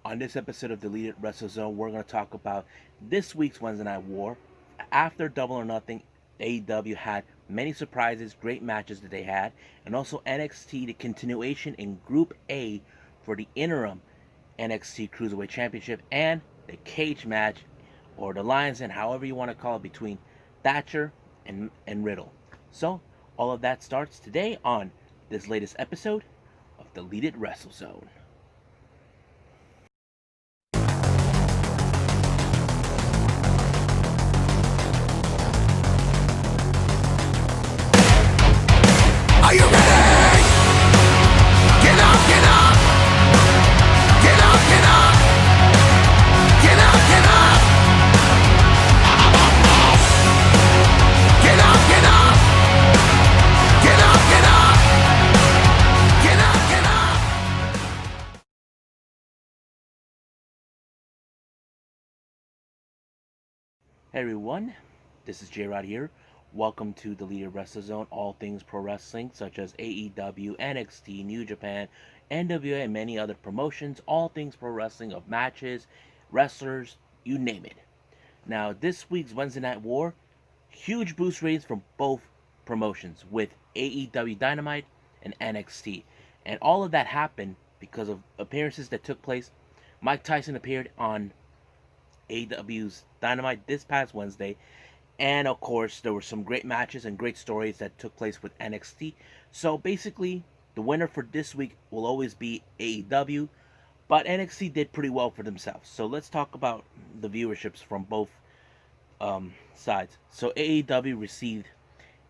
On this episode of Deleted Wrestle Zone, we're going to talk about this week's Wednesday Night War. After Double or Nothing, AEW had many surprises, great matches that they had, and also NXT, the continuation in Group A for the interim NXT Cruiserweight Championship, and the cage match, or the Lions, and however you want to call it, between Thatcher and Riddle. So, all of that starts today on this latest episode of Deleted Wrestle Zone. Are you ready? Get up, get up! Get up, get up! Get up, get up! Get up, get up! Get up, get up! Get up, get up! Hey everyone, this is J-Rod here. Welcome to the Deleted Wrestle Zone, all things pro wrestling such as AEW, NXT, New Japan, NWA, and many other promotions, all things pro wrestling of matches, wrestlers, you name it. Now, this week's Wednesday Night War, huge boost ratings from both promotions with AEW Dynamite and NXT. And all of that happened because of appearances that took place. Mike Tyson appeared on AEW's Dynamite this past Wednesday. And of course, there were some great matches and great stories that took place with NXT. So basically, the winner for this week will always be AEW. But NXT did pretty well for themselves. So let's talk about the viewerships from both sides. So AEW received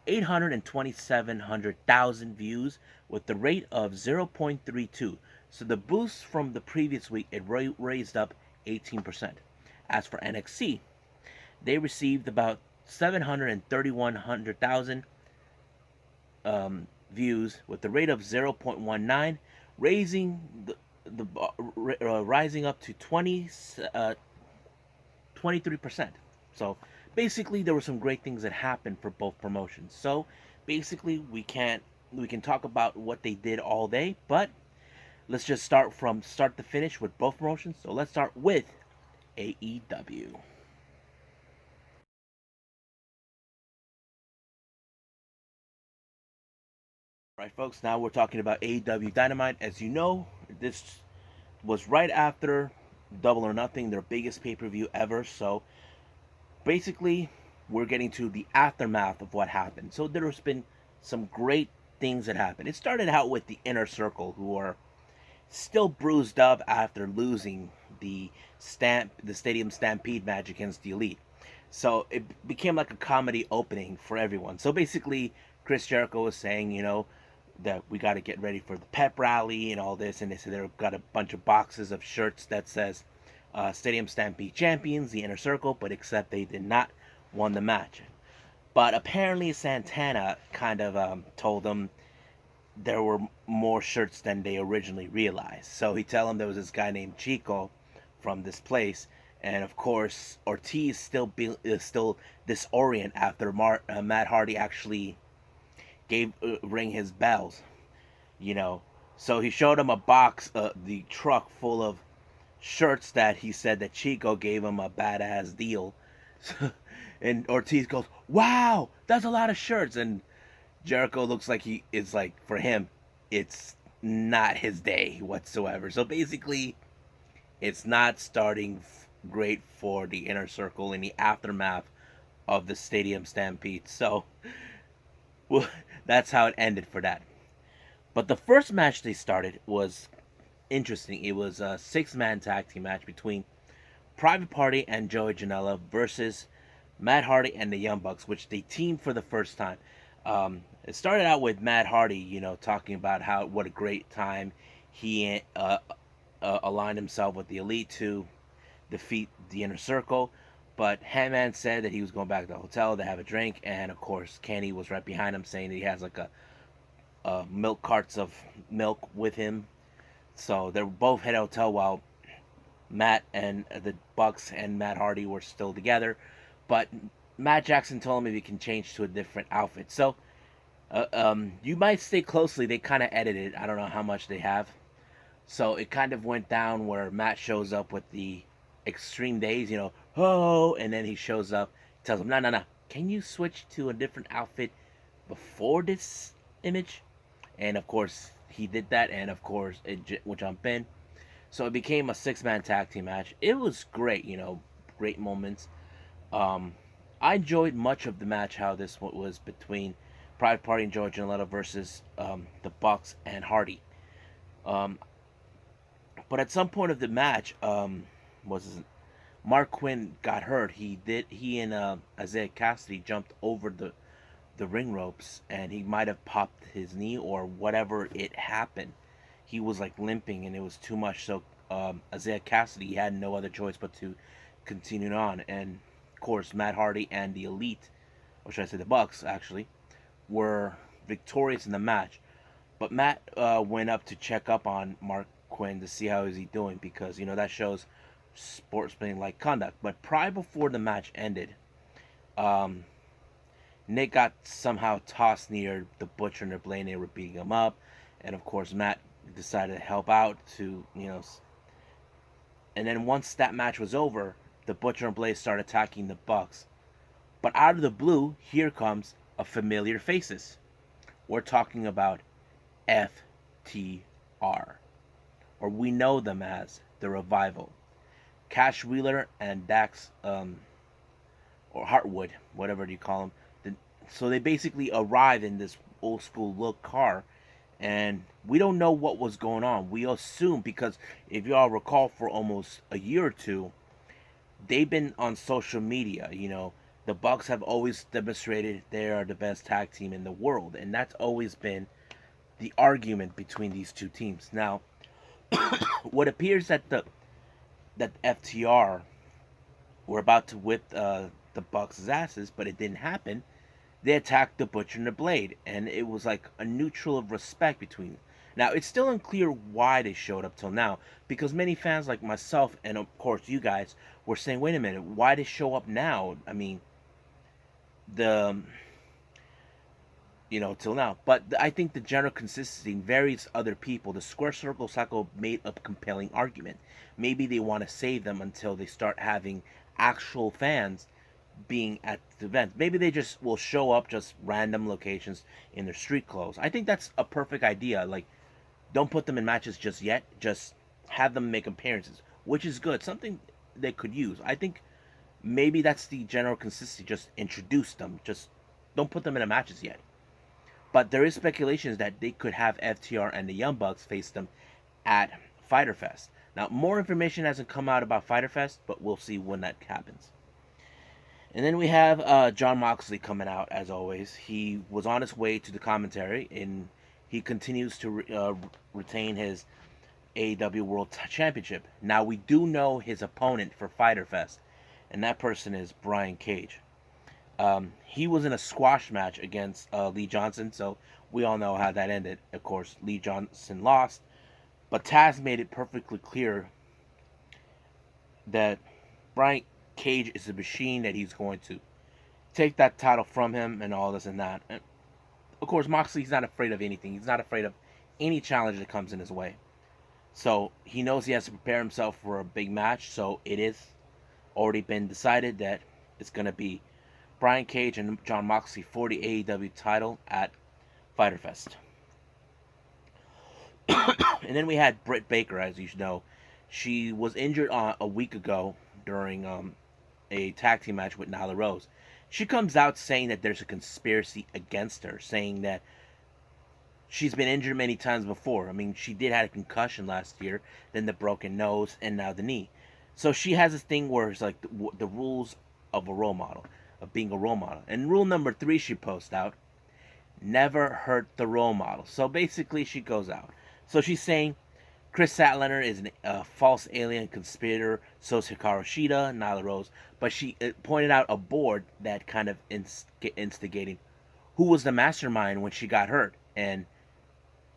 827,000 views with the rate of 0.32. So the boost from the previous week, it raised up 18%. As for NXT, they received about 731,000 views with the rate of 0.19, raising rising up to 23%. So basically, there were some great things that happened for both promotions. So basically, we can talk about what they did all day, but let's just start from start to finish with both promotions. So let's start with AEW. Right, folks, now we're talking about AEW Dynamite. As you know, this was right after Double or Nothing, their biggest pay-per-view ever. So basically, we're getting to the aftermath of what happened. So there's been some great things that happened. It started out with the Inner Circle, who are still bruised up after losing the Stadium Stampede match against the Elite. So it became like a comedy opening for everyone. So basically, Chris Jericho was saying, that we got to get ready for the pep rally and all this, and they said they've got a bunch of boxes of shirts that says Stadium Stampede Champions, the Inner Circle, but except they did not won the match. But apparently Santana kind of told them there were more shirts than they originally realized. So he told them there was this guy named Chico from this place, and of course Ortiz still disorient after Matt Hardy actually ring his bells, So he showed him a box, the truck full of shirts that he said that Chico gave him a badass deal. And Ortiz goes, "Wow, that's a lot of shirts." And Jericho looks like for him, it's not his day whatsoever. So basically, it's not starting great for the Inner Circle in the aftermath of the Stadium Stampede. So, well, that's how it ended for that. But the first match they started was interesting. It was a 6-man tag team match between Private Party and Joey Janela versus Matt Hardy and the Young Bucks, which they teamed for the first time. It started out with Matt Hardy, talking about what a great time he aligned himself with the Elite to defeat the Inner Circle. But Hangman said that he was going back to the hotel to have a drink, and of course Kenny was right behind him, saying that he has like a milk carts of milk with him. So they were both at a hotel while Matt and the Bucks and Matt Hardy were still together. But Matt Jackson told him if he can change to a different outfit. So you might stay closely. They kind of edited. I don't know how much they have, So it kind of went down where Matt shows up with the extreme days, oh, and then he shows up, tells him, no, no, no, can you switch to a different outfit before this image? And of course, he did that, and of course, it would jump in. So it became a six-man tag team match. It was great, great moments. Um, I enjoyed much of the match, how this was between Private Party and George Janela versus the Bucks and Hardy. Um, but at some point of the match, was Mark Quinn got hurt. He and Isaiah Cassidy jumped over the ring ropes, and he might have popped his knee or whatever it happened. He was like limping, and it was too much. So Isaiah Cassidy had no other choice but to continue on. And of course, Matt Hardy and the Elite, or should I say the Bucks, actually, were victorious in the match. But Matt went up to check up on Mark Quinn to see how is he doing, because that shows sportsman-like conduct. But prior before the match ended, um, Nick got somehow tossed near the Butcher and the Blade. They were beating him up, and of course Matt decided to help out to And then once that match was over, the Butcher and Blade started attacking the Bucks. But out of the blue, here comes a familiar faces. We're talking about FTR, or we know them as the Revival. Cash Wheeler and Dax, or Hartwood, whatever you call them. So they basically arrived in this old school look car, and we don't know what was going on. We assume, because if y'all recall, for almost a year or two, they've been on social media. The Bucks have always demonstrated they are the best tag team in the world, and that's always been the argument between these two teams. Now, what appears that FTR were about to whip the Bucks' asses, but it didn't happen. They attacked the Butcher and the Blade, and it was like a neutral of respect between them. Now, it's still unclear why they showed up till now, because many fans like myself, and of course you guys, were saying, wait a minute, why they show up now? I mean, till now. But I think the general consistency varies other people. The Square Circle Cycle made a compelling argument. Maybe they want to save them until they start having actual fans being at the event. Maybe they just will show up just random locations in their street clothes. I think that's a perfect idea. Like, don't put them in matches just yet. Just have them make appearances, which is good. Something they could use. I think maybe that's the general consistency. Just introduce them. Just don't put them in the matches yet. But there is speculations that they could have FTR and the Young Bucks face them at Fyter Fest. Now, more information hasn't come out about Fyter Fest, but we'll see when that happens. And then we have Jon Moxley coming out, as always. He was on his way to the commentary, and he continues to retain his AEW World Championship. Now, we do know his opponent for Fyter Fest, and that person is Brian Cage. He was in a squash match against Lee Johnson, so we all know how that ended. Of course, Lee Johnson lost, but Taz made it perfectly clear that Brian Cage is a machine, that he's going to take that title from him and all this and that. And of course, Moxley's not afraid of anything. He's not afraid of any challenge that comes in his way. So he knows he has to prepare himself for a big match. So it is already been decided that it's going to be Brian Cage and Jon Moxley for the AEW title at Fyter Fest. And then we had Britt Baker, as you know. She was injured a week ago during a tag team match with Nyla Rose. She comes out saying that there's a conspiracy against her, saying that she's been injured many times before. I mean, she did have a concussion last year, then the broken nose, and now the knee. So she has this thing where it's like the rules of a role model, of being a role model. And rule number 3 she posts out, never hurt the role model. So basically she goes out. So she's saying Chris Statlander is a false alien conspirator, so is Hikaru Shida, Nyla Rose. But she pointed out a board that kind of instigating who was the mastermind when she got hurt. And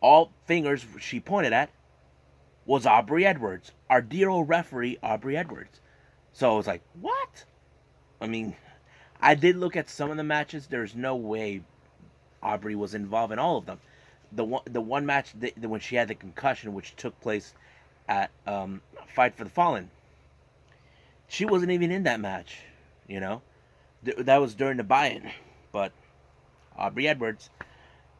all fingers she pointed at was Aubrey Edwards, our dear old referee, Aubrey Edwards. So I was like, what? I mean, I did look at some of the matches. There's no way Aubrey was involved in all of them. The one match when she had the concussion, which took place at Fight for the Fallen. She wasn't even in that match, you know. That was during the buy-in, but Aubrey Edwards.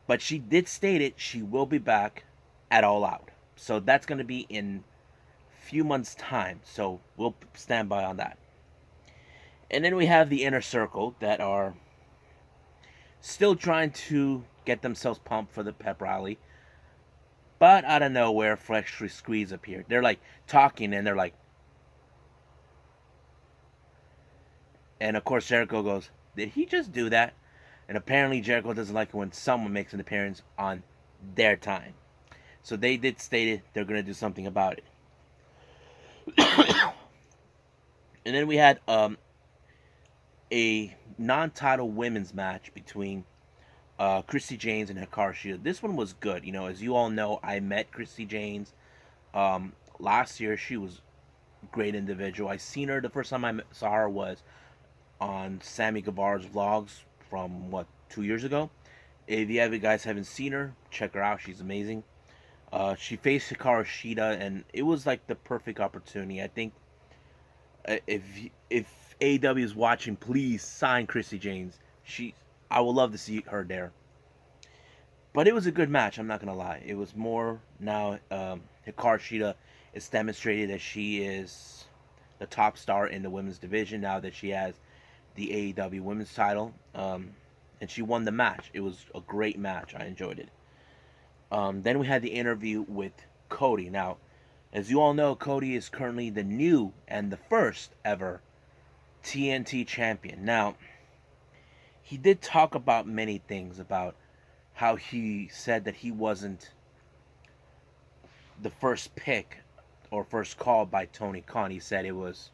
But she did state it. She will be back at All Out. So that's going to be in a few months' time. So we'll stand by on that. And then we have the Inner Circle that are still trying to get themselves pumped for the pep rally. But out of nowhere, Fresh Squeeze appeared. They're like talking and they're like, and of course Jericho goes, did he just do that? And apparently Jericho doesn't like it when someone makes an appearance on their time. So they did state it, they're going to do something about it. And then we had a non-title women's match between Christy James and Hikaru Shida. This one was good. You know, as you all know, I met Christy James last year. She was a great individual. I seen her, the first time I saw her was on Sammy Guevara's vlogs from, 2 years ago. If you guys haven't seen her, check her out. She's amazing. She faced Hikaru Shida, and it was like the perfect opportunity. I think if AEW is watching, please sign Christy James. I would love to see her there. But it was a good match, I'm not going to lie. It was more now, Hikaru Shida is demonstrated that she is the top star in the women's division now that she has the AEW women's title. And she won the match. It was a great match. I enjoyed it. Then we had the interview with Cody. Now, as you all know, Cody is currently the new and the first ever TNT champion. Now, he did talk about many things, about how he said that he wasn't the first pick or first call by Tony Khan. He said he was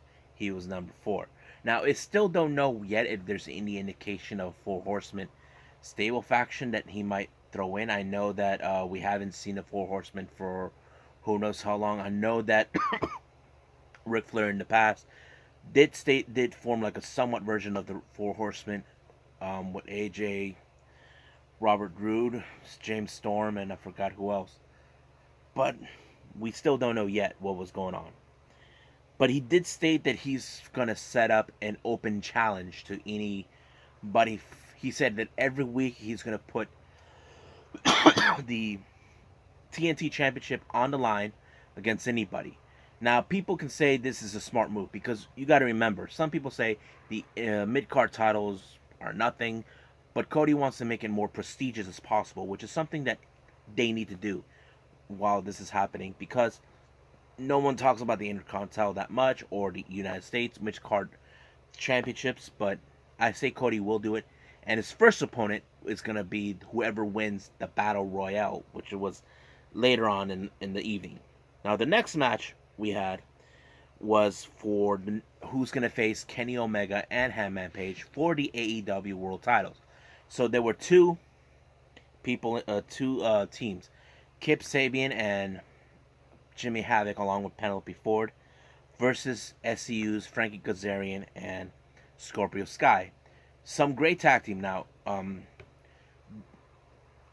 number 4. Now, I still don't know yet if there's any indication of 4 Horsemen stable faction that he might throw in. I know that we haven't seen the 4 Horsemen for who knows how long. I know that Ric Flair in the past did form like a somewhat version of the 4 Horsemen with AJ, Robert Roode, James Storm, and I forgot who else. But we still don't know yet what was going on. But he did state that he's going to set up an open challenge to anybody. He said that every week he's going to put the TNT Championship on the line against anybody. Now, people can say this is a smart move because you got to remember, some people say the mid-card titles are nothing, but Cody wants to make it more prestigious as possible, which is something that they need to do while this is happening, because no one talks about the Intercontinental that much or the United States mid-card championships, but I say Cody will do it, and his first opponent is going to be whoever wins the Battle Royale, which was later on in the evening. Now, the next match we had was for who's going to face Kenny Omega and Hangman Page for the AEW World Titles. So there were two teams, Kip Sabian and Jimmy Havoc, along with Penelope Ford, versus SCU's Frankie Kazarian and Scorpio Sky. Some great tag team. Now,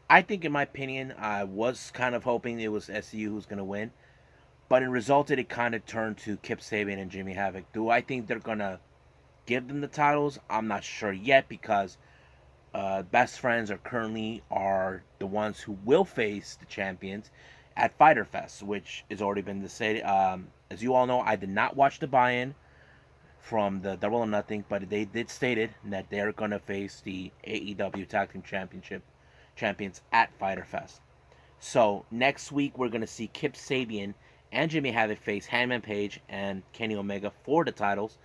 I think, in my opinion, I was kind of hoping it was SCU who's going to win, but it resulted, it kind of turned to Kip Sabian and Jimmy Havoc. Do I think they're going to give them the titles? I'm not sure yet, because Best Friends are the ones who will face the champions at Fyter Fest, which has already been decided. As you all know, I did not watch the buy-in from the Double or Nothing, but they did stated that they're going to face the AEW Tag Team Championship champions at Fyter Fest. So next week we're going to see Kip Sabian and Jimmy Havoc face Hangman Page and Kenny Omega for the titles,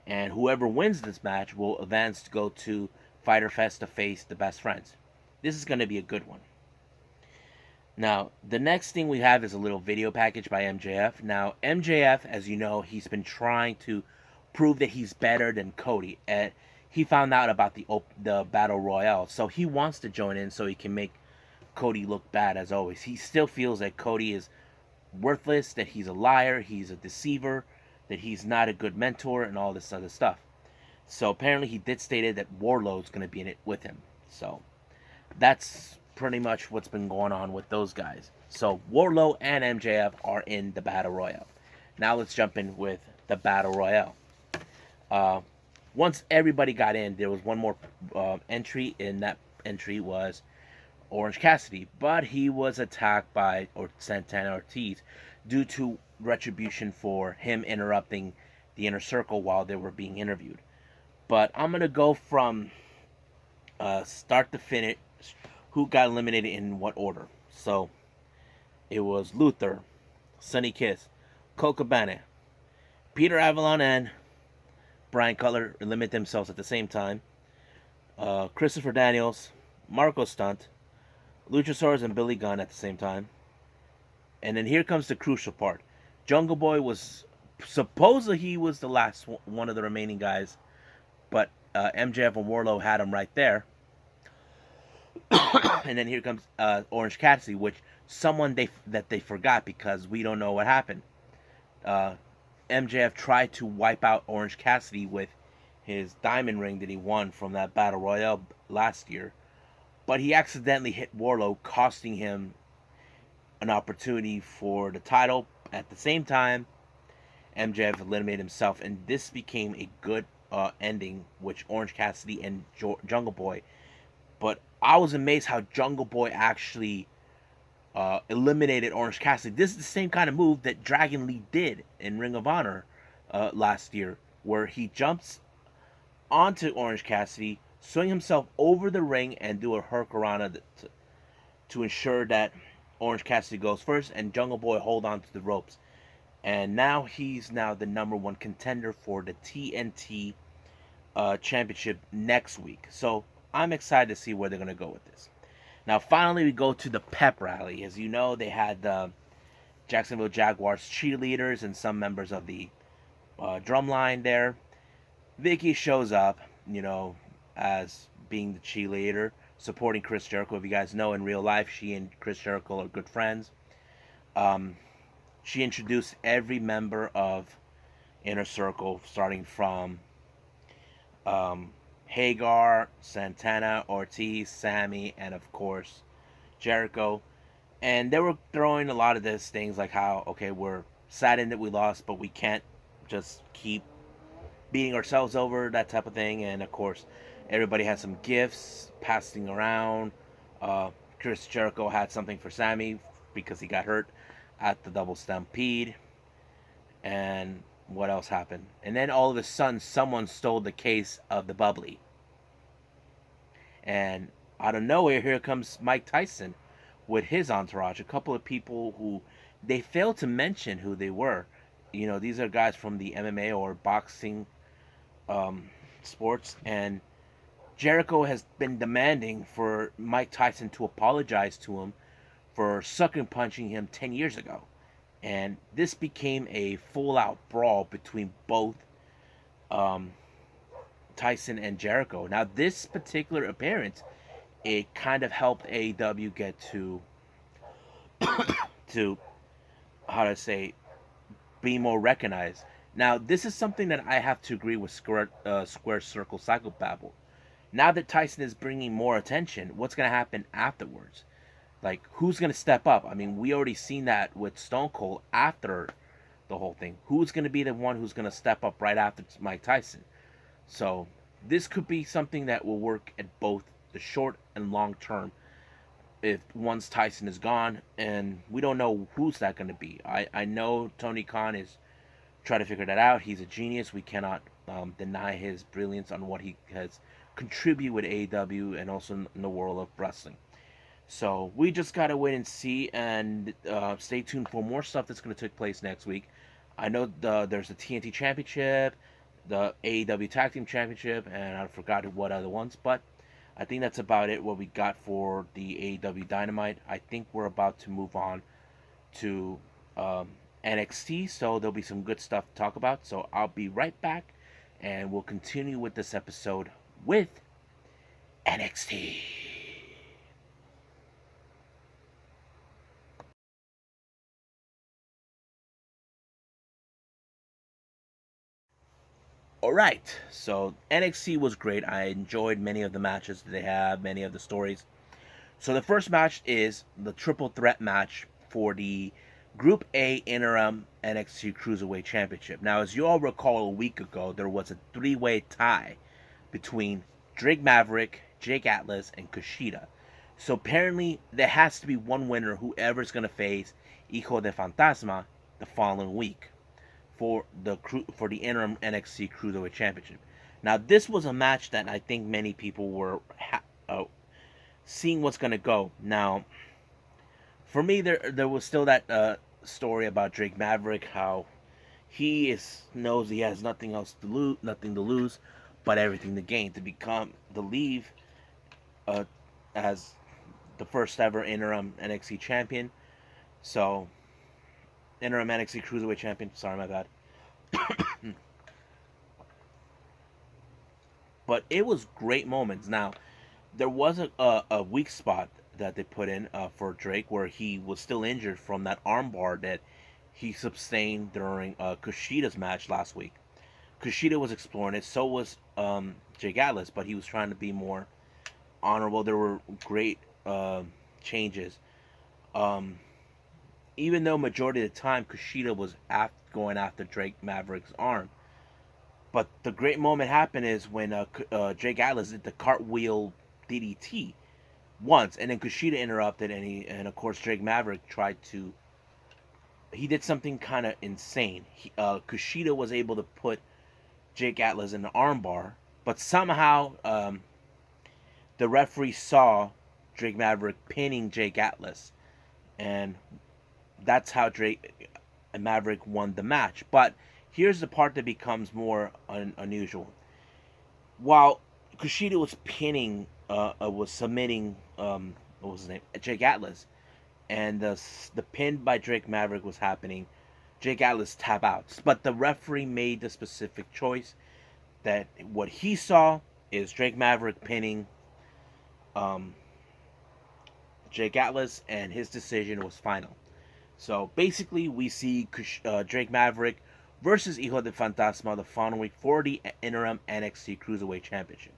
and whoever wins this match will advance to go to Fyter Fest to face the Best Friends. This is going to be a good one. Now, the next thing we have is a little video package by MJF. Now, MJF, as you know, he's been trying to prove that he's better than Cody, and he found out about the Battle Royale, so he wants to join in so he can make Cody look bad as always. He still feels that Cody is worthless, that he's a liar, he's a deceiver, that he's not a good mentor, and all this other stuff. So apparently he did stated that Wardlow's going to be in it with him. So that's pretty much what's been going on with those guys. So Wardlow and MJF are in the Battle Royale. Now let's jump in with the Battle Royale. Uh, Once everybody got in, there was one more entry, and that entry was Orange Cassidy, but he was attacked by Santana Ortiz due to retribution for him interrupting the Inner Circle while they were being interviewed. But I'm gonna go from start to finish. Who got eliminated in what order? So it was Luther, Sonny Kiss, Colt Cabana, Peter Avalon, and Brian Cutler eliminated themselves at the same time. Christopher Daniels, Marco Stunt, Luchasaurus, and Billy Gunn at the same time. And then here comes the crucial part. Jungle Boy was supposedly he was the last one of the remaining guys, but MJF and Wardlow had him right there. And then here comes Orange Cassidy, which someone they forgot because we don't know what happened. MJF tried to wipe out Orange Cassidy with his diamond ring that he won from that Battle Royale last year, but he accidentally hit Wardlow, costing him an opportunity for the title. At the same time, MJF eliminated himself, and this became a good ending, which Orange Cassidy and Jungle Boy. But I was amazed how Jungle Boy actually eliminated Orange Cassidy. This is the same kind of move that Dragon Lee did in Ring of Honor last year, where he jumps onto Orange Cassidy, swing himself over the ring, and do a hurricanrana to ensure that Orange Cassidy goes first, and Jungle Boy hold on to the ropes. And now he's now the number one contender for the TNT Championship next week. So I'm excited to see where they're going to go with this. Now, finally, we go to the pep rally. As you know, they had the Jacksonville Jaguars cheerleaders and some members of the drum line there. Vicky shows up, as being the cheerleader, supporting Chris Jericho. If you guys know, in real life, she and Chris Jericho are good friends. She introduced every member of Inner Circle, starting from Hagar, Santana, Ortiz, Sammy, and of course Jericho. And they were throwing a lot of these things like how, okay, we're saddened that we lost, but we can't just keep beating ourselves over, that type of thing. And of course, everybody had some gifts passing around. Chris Jericho had something for Sammy because he got hurt at the double stampede. And what else happened? And then all of a sudden, someone stole the case of the bubbly. And out of nowhere, here comes Mike Tyson with his entourage. A couple of people who they failed to mention who they were. These are guys from the MMA or boxing sports. And Jericho has been demanding for Mike Tyson to apologize to him for sucker punching him 10 years ago. And this became a full-out brawl between both Tyson and Jericho. Now, this particular appearance, it kind of helped AEW get to how to say, be more recognized. Now, this is something that I have to agree with Square Circle Psychobabble. Now that Tyson is bringing more attention, what's going to happen afterwards? Like, who's going to step up? I mean, we already seen that with Stone Cold after the whole thing. Who's going to be the one who's going to step up right after Mike Tyson? So, this could be something that will work at both the short and long term if once Tyson is gone. And we don't know who's that going to be. I know Tony Khan is trying to figure that out. He's a genius. We cannot deny his brilliance on what he has contributed with AEW and also in the world of wrestling. So we just gotta wait and see, and stay tuned for more stuff that's gonna take place next week. I know there's the TNT Championship, the AEW Tag Team Championship, and I forgot what other ones, but I think that's about it. What we got for the AEW Dynamite. I think we're about to move on to NXT, so there'll be some good stuff to talk about. So I'll be right back, and we'll continue with this episode with NXT. Alright, so NXT was great. I enjoyed many of the matches that they have, many of the stories. So the first match is the triple threat match for the Group A Interim NXT Cruiserweight Championship. Now, as you all recall, a week ago, there was a three-way tie between Drake Maverick, Jake Atlas, and Kushida. So apparently, there has to be one winner, whoever's going to face Hijo de Fantasma the following week for the interim NXT Cruiserweight Championship. Now, this was a match that I think many people were seeing what's going to go. Now, for me, there was still that story about Drake Maverick, how knows he has nothing to lose, but everything to gain to become the leave as the first ever interim NXT champion. So, interim NXT Cruiserweight champion. Sorry, my bad. But it was great moments. Now, there was a weak spot that they put in for Drake where he was still injured from that armbar that he sustained during Kushida's match last week. Kushida was exploring it, so was Jake Atlas, but he was trying to be more honorable. There were great changes. Even though majority of the time Kushida was going after Drake Maverick's arm. But the great moment happened is when Jake Atlas did the cartwheel DDT once, and then Kushida interrupted, and of course Drake Maverick he did something kind of insane. Kushida was able to put Jake Atlas in the armbar, but somehow the referee saw Drake Maverick pinning Jake Atlas, and that's how Drake Maverick won the match. But here's the part that becomes more unusual. While Kushida was submitting, what was his name, Jake Atlas, and the pin by Drake Maverick was happening, Jake Atlas tap outs. But the referee made the specific choice that what he saw is Drake Maverick pinning Jake Atlas, and his decision was final. So basically, we see Drake Maverick versus Hijo de Fantasma the following week for the interim NXT Cruiserweight Championship.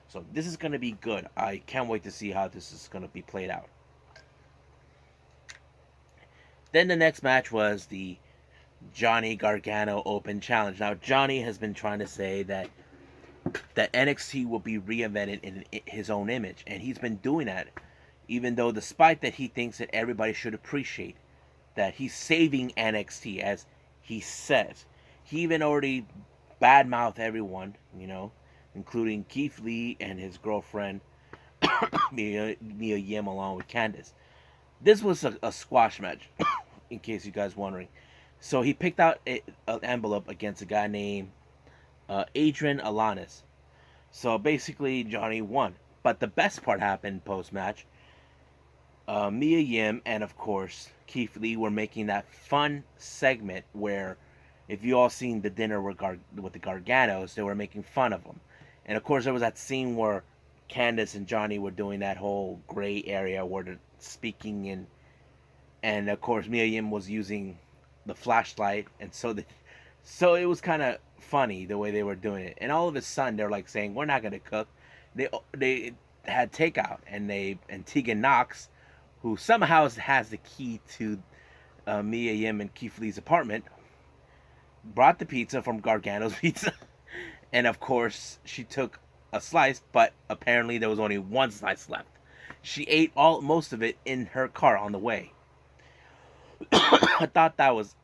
So this is going to be good. I can't wait to see how this is going to be played out. Then the next match was the Johnny Gargano Open Challenge. Now, Johnny has been trying to say that NXT will be reinvented in his own image, and he's been doing that, even though despite that he thinks that everybody should appreciate that he's saving NXT, as he says. He even already badmouthed everyone, including Keith Lee and his girlfriend, Mia Yim, along with Candice. This was a squash match, in case you guys wondering. So he picked out an envelope against a guy named Adrian Alanis. So basically, Johnny won. But the best part happened post-match. Mia Yim and, of course, Keith Lee were making that fun segment where, if you all seen the dinner with the Garganos, they were making fun of them. And, of course, there was that scene where Candice and Johnny were doing that whole gray area where they're speaking in, and, of course, Mia Yim was using the flashlight, and so it was kind of funny the way they were doing it. And all of a sudden, they're like saying, "We're not going to cook." They had takeout, and Tegan Knox, who somehow has the key to Mia Yim and Keith Lee's apartment, brought the pizza from Gargano's Pizza. And of course, she took a slice, but apparently there was only one slice left. She ate most of it in her car on the way. I thought that was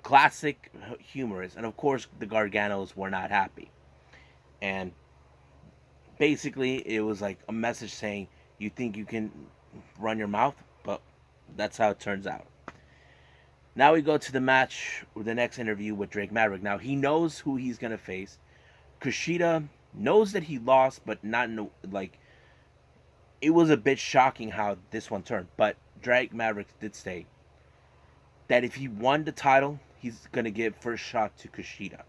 classic humorous. And of course, the Garganos were not happy. And basically, it was like a message saying, you think you can run your mouth, but that's how it turns out. Now we go to the match, or the next interview with Drake Maverick. Now he knows who he's gonna face. Kushida knows that he lost, but not it was a bit shocking how this one turned. But Drake Maverick did say that if he won the title, he's gonna give first shot to Kushida,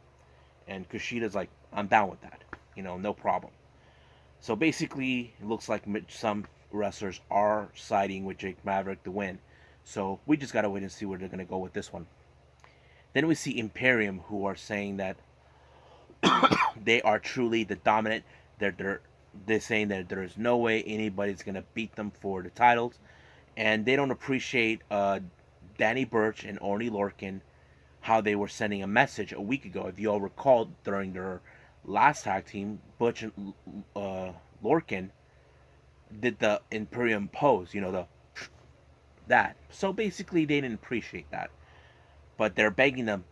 and Kushida's like, I'm down with that, no problem. So basically, it looks like some wrestlers are siding with Drake Maverick to win. So we just gotta wait and see where they're gonna go with this one. Then we see Imperium, who are saying that they are truly the dominant. They're saying that there's no way anybody's gonna beat them for the titles, and they don't appreciate Danny Burch and Orny Lorcan, how they were sending a message a week ago. If you all recall, during their last tag team, Butch and Lorcan did the Imperium pose, that. So basically, they didn't appreciate that. But they're begging them,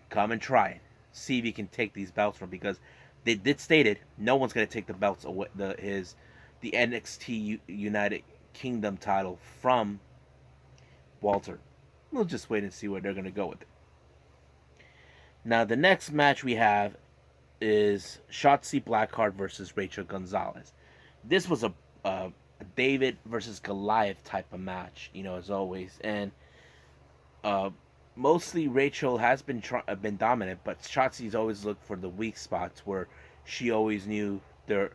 come and try it. See if you can take these belts from, because they did stated no one's gonna take the belts away, the NXT United Kingdom title from Walter. We'll just wait and see where they're gonna go with it. Now the next match we have is Shotzi Blackheart versus Rachel Gonzalez. This was a David versus Goliath type of match, as always, and mostly Rachel has been dominant, but Shotzi's always looked for the weak spots where she always knew they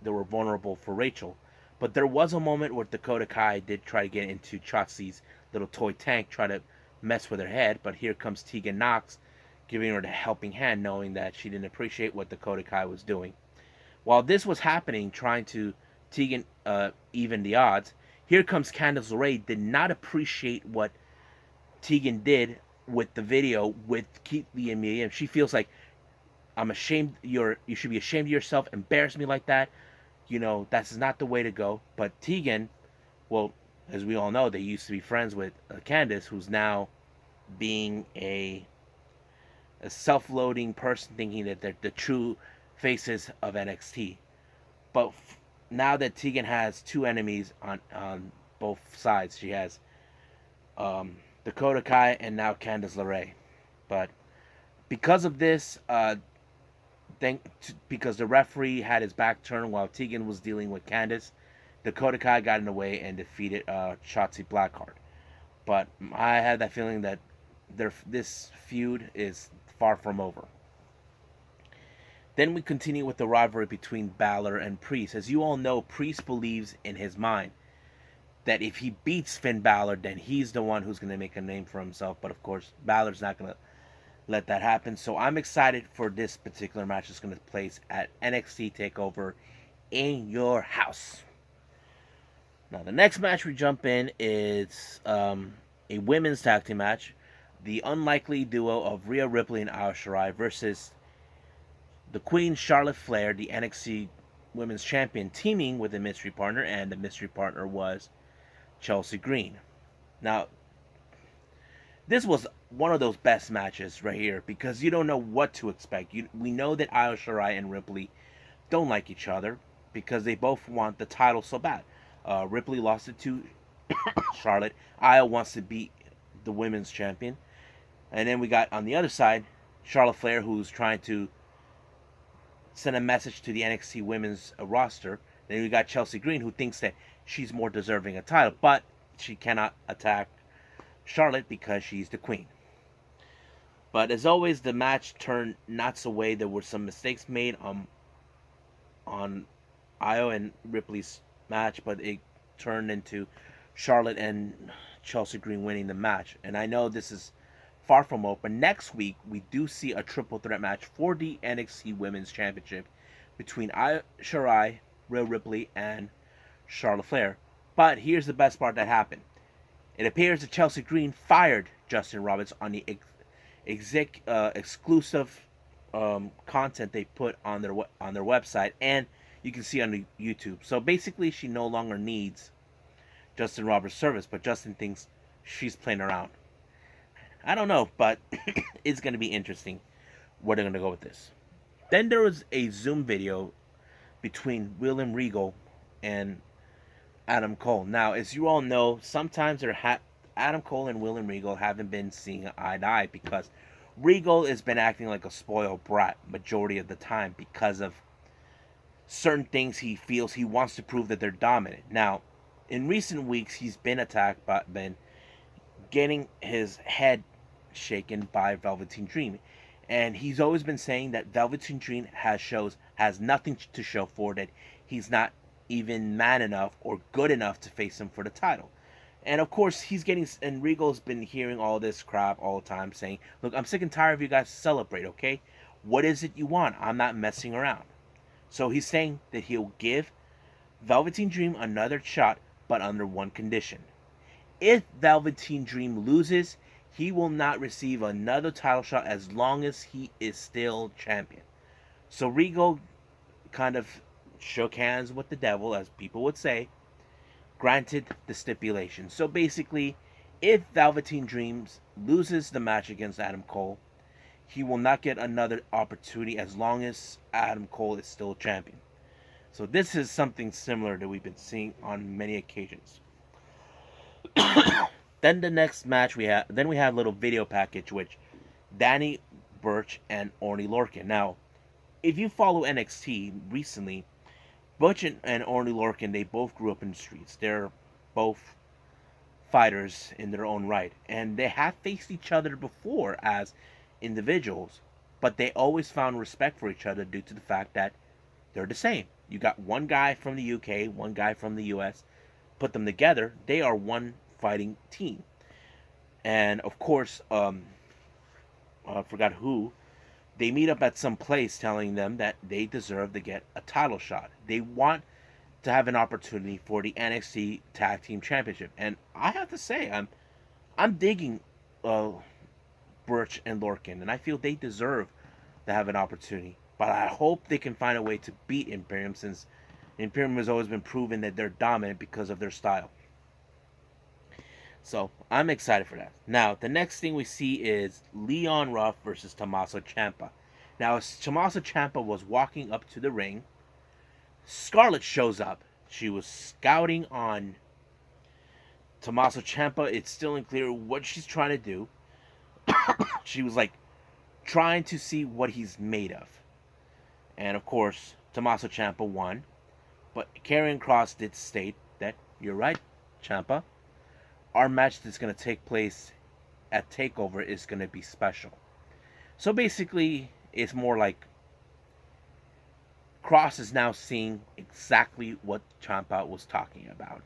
were vulnerable for Rachel. But there was a moment where Dakota Kai did try to get into Shotzi's little toy tank, try to mess with her head, but here comes Tegan Nox giving her the helping hand, knowing that she didn't appreciate what Dakota Kai was doing. While this was happening, trying to Tegan even the odds, here comes Candice LeRae, did not appreciate what Tegan did with the video with Keith Lee and Mia Yim. She feels like, I'm ashamed. You should be ashamed of yourself. Embarrass me like that. That's not the way to go. But Tegan, well, as we all know, they used to be friends with Candice, who's now being a self-loading person, thinking that they're the true faces of NXT. But now that Tegan has two enemies on both sides, she has Dakota Kai and now Candice LeRae. But because of this, because the referee had his back turned while Tegan was dealing with Candice, Dakota Kai got in the way and defeated Shotzi Blackheart. But I had that feeling that this feud is far from over. Then we continue with the rivalry between Balor and Priest. As you all know, Priest believes in his mind that if he beats Finn Balor, then he's the one who's going to make a name for himself. But of course, Balor's not going to let that happen. So I'm excited for this particular match that's going to take place at NXT TakeOver in your house. Now, the next match we jump in is a women's tag team match. The unlikely duo of Rhea Ripley and Io Shirai versus the Queen Charlotte Flair, the NXT Women's Champion, teaming with a mystery partner, and the mystery partner was Chelsea Green. Now, this was one of those best matches right here because you don't know what to expect. We know that Io Shirai and Ripley don't like each other because they both want the title so bad. Ripley lost it to Charlotte. Io wants to be the women's champion. And then we got on the other side Charlotte Flair, who's trying to send a message to the NXT women's roster. Then we got Chelsea Green, who thinks that she's more deserving of a title, but she cannot attack Charlotte because she's the queen. But as always, the match turned not so way. There were some mistakes made on Io and Ripley's match, but it turned into Charlotte and Chelsea Green winning the match. And I know this is far from over. Next week, we do see a triple threat match for the NXT Women's Championship between Io Shirai, Rhea Ripley, and Charlotte Flair. But here's the best part that happened. It appears that Chelsea Green fired Justin Roberts on the exclusive content they put on their website, and you can see on the YouTube. So basically, she no longer needs Justin Roberts' service, but Justin thinks she's playing around. I don't know, but it's going to be interesting where they're going to go with this. Then there was a Zoom video between William Regal and Adam Cole. Now, as you all know, sometimes Adam Cole and William Regal haven't been seeing eye to eye because Regal has been acting like a spoiled brat majority of the time because of certain things he feels he wants to prove that they're dominant. Now, in recent weeks, he's been attacked by getting his head shaken by Velveteen Dream, and he's always been saying that Velveteen Dream has nothing to show for that. He's not even man enough or good enough to face him for the title. And of course, and Regal's been hearing all this crap all the time, saying, look, I'm sick and tired of you guys to celebrate, okay? What is it you want? I'm not messing around. So he's saying that he'll give Velveteen Dream another shot, but under one condition. If Velveteen Dream loses, he will not receive another title shot as long as he is still champion. So Regal kind of shook hands with the devil, as people would say, granted the stipulation. So basically, if Velveteen Dreams loses the match against Adam Cole, he will not get another opportunity as long as Adam Cole is still champion. So this is something similar that we've been seeing on many occasions. Then the next match we have a little video package which Danny Burch and Orny Lorcan. Now, if you follow NXT recently, Butch and Orny Lorcan, they both grew up in the streets. They're both fighters in their own right, and they have faced each other before as individuals, but they always found respect for each other due to the fact that they're the same. You got one guy from the UK, one guy from the US, put them together, they are one fighting team. And of course, I forgot who, they meet up at some place telling them that they deserve to get a title shot. They want to have an opportunity for the NXT Tag Team Championship. And I have to say, I'm digging Burch and Lorcan, and I feel they deserve to have an opportunity. But I hope they can find a way to beat Imperium, since Imperium has always been proven that they're dominant because of their style. So I'm excited for that. Now, the next thing we see is Leon Ruff versus Tommaso Ciampa. Now, as Tommaso Ciampa was walking up to the ring, Scarlett shows up. She was scouting on Tommaso Ciampa. It's still unclear what she's trying to do. She was like trying to see what he's made of. And of course, Tommaso Ciampa won. But Karrion Kross did state that, you're right, Ciampa, our match that's going to take place at TakeOver is going to be special. So basically, it's more like Kross is now seeing exactly what Ciampa was talking about.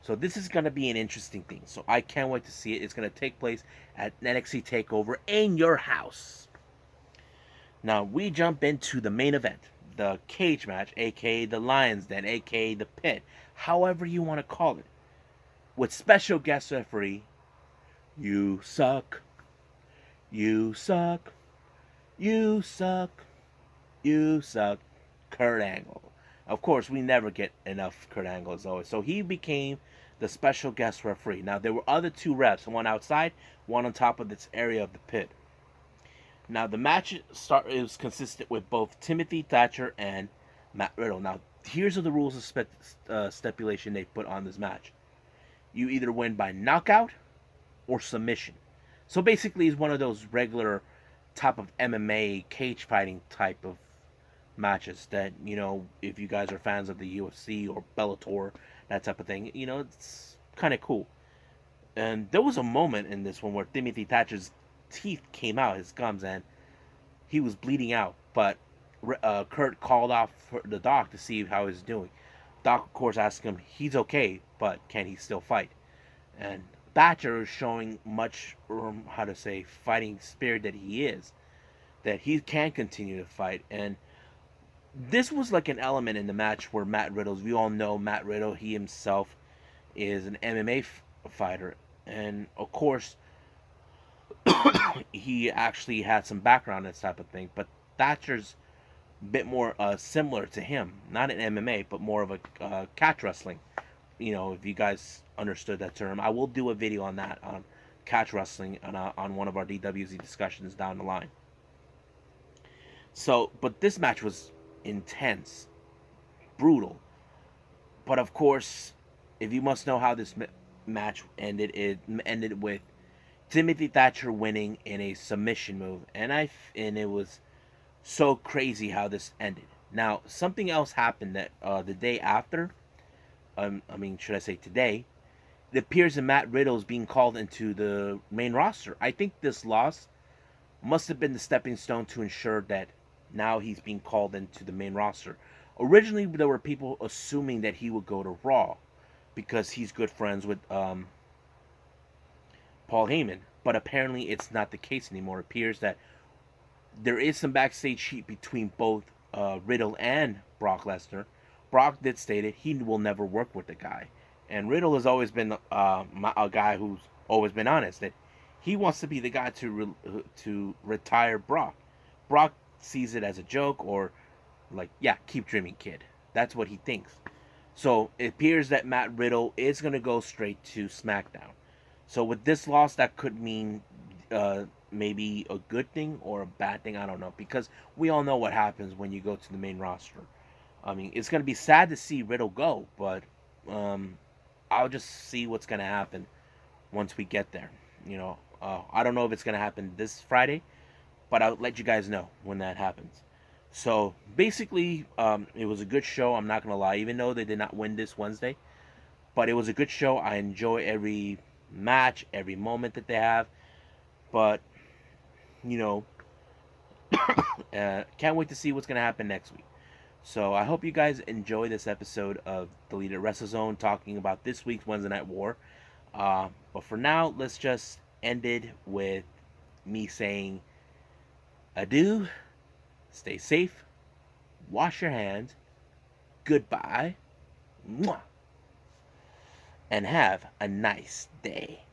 So this is going to be an interesting thing. So I can't wait to see it. It's going to take place at NXT TakeOver in your house. Now we jump into the main event. The cage match, aka the Lions Den, aka the Pit. However you want to call it. With special guest referee, you suck. You suck. You suck. You suck. Kurt Angle. Of course, we never get enough Kurt Angle as always. So he became the special guest referee. Now, there were other two refs, one outside, one on top of this area of the pit. Now, the match is consistent with both Timothy Thatcher and Matt Riddle. Now, here's the rules of stipulation they put on this match. You either win by knockout or submission. So basically, it's one of those regular type of MMA cage fighting type of matches that, you know, if you guys are fans of the UFC or Bellator, that type of thing, you know, it's kind of cool. And there was a moment in this one where Timothy Thatcher's teeth came out, his gums, and he was bleeding out. But Kurt called off for the doc to see how he's doing. Doc, of course, asked him, he's okay, but can he still fight? And Thatcher is showing much, fighting spirit that he is, that he can continue to fight. And this was like an element in the match where Matt Riddle, we all know Matt Riddle, he himself is an MMA fighter. And of course, he actually had some background in this type of thing. But Thatcher's a bit more similar to him. Not in MMA, but more of a catch wrestling. You know, if you guys understood that term. I will do a video on that, on catch wrestling, on one of our DWZ discussions down the line. So, but this match was intense, brutal. But of course, if you must know how this match ended, it ended with Timothy Thatcher winning in a submission move, and it was so crazy how this ended. Now, something else happened that the day after, should I say today, it appears that Matt Riddle is being called into the main roster. I think this loss must have been the stepping stone to ensure that now he's being called into the main roster. Originally, there were people assuming that he would go to Raw because he's good friends with Paul Heyman. But apparently, it's not the case anymore. It appears that there is some backstage heat between both Riddle and Brock Lesnar. Brock did state it. He will never work with the guy. And Riddle has always been a guy who's always been honest that he wants to be the guy to retire Brock. Brock sees it as a joke, or like, yeah, keep dreaming, kid. That's what he thinks. So it appears that Matt Riddle is going to go straight to SmackDown. So with this loss, that could mean maybe a good thing or a bad thing. I don't know, because we all know what happens when you go to the main roster. I mean, it's going to be sad to see Riddle go, but I'll just see what's going to happen once we get there. I don't know if it's going to happen this Friday, but I'll let you guys know when that happens. So basically, it was a good show. I'm not going to lie, even though they did not win this Wednesday. But it was a good show. I enjoy every match, every moment that they have. But, can't wait to see what's going to happen next week. So I hope you guys enjoy this episode of Deleted WrestleZone talking about this week's Wednesday Night War. But for now, let's just end it with me saying adieu, stay safe, wash your hands, goodbye, mwah, and have a nice day.